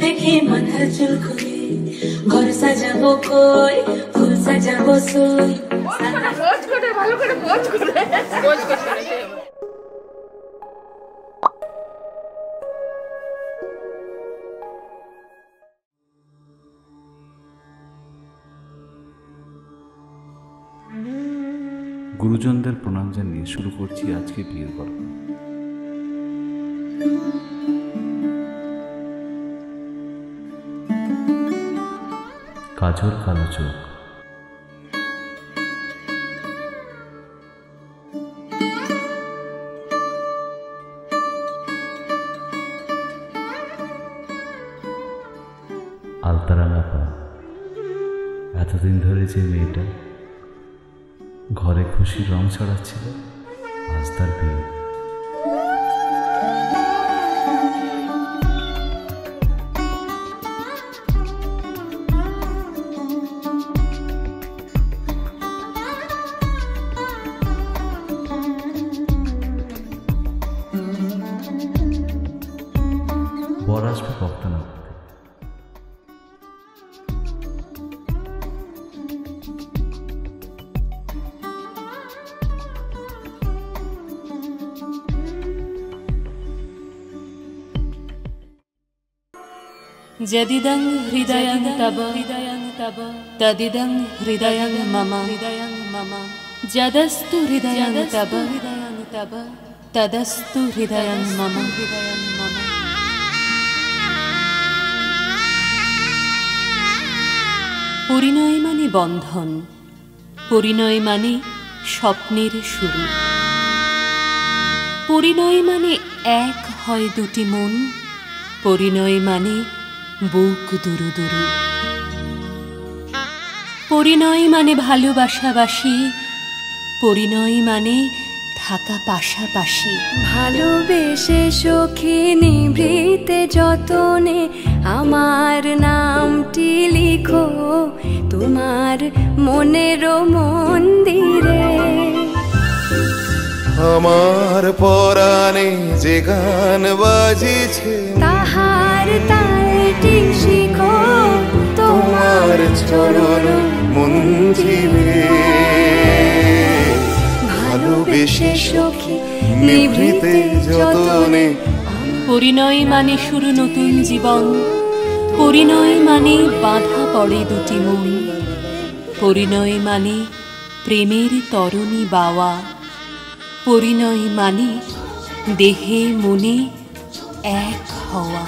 দেখে মন হলচল করে ঘর সাজাবো কই ফুল সাজাবো সই পোজ করে ভালো করে পোজ করে গুরুজনদের প্রণাম জানিয়ে শুরু করছি আজকে বিয়ের গল্প। কাজল কালো চোখ। আলতারাঙা পা। এতদিন ধরে যে মেয়েটা ঘরে খুশির রং ছড়াচ্ছিল, আজ তার বিয়ে। বর আসবে বক্তা না করতে। যদিদং হৃদয়ং তব তদিদং হৃদয়ং মম যদস্তু হৃদয়ং তব তদস্তু হৃদয়ং মম। পরিণয় মানে বন্ধন, পরিণয় মানে স্বপ্নের শুরু, পরিণয় মানে এক হয় দুটি মন, পরিণয় মানে বুক দুরু দুরু, পরিণয় মানে ভালোবাসাবাসি, পরিণয় মানে থাকা পাশাপাশি। ভালোবেসে সখী নিভৃতে যতনে আমার নামটি লিখো তোমার মনের মন্দিরে। আমার পরাণে যে গান বাজিছে তাহার তালটি শিখো তোমার চরণ মঞ্জিলে। ভালোবেসে সখী নিভৃতে যতনে। পরিণয় মানে শুরু নতুন জীবন, পরিণয় মানে বাঁধা পড়ে দুটি মন, পরিণয় মানে প্রেমের তরণী বাওয়া, পরিণয় মানে দেহে মনে এক হওয়া।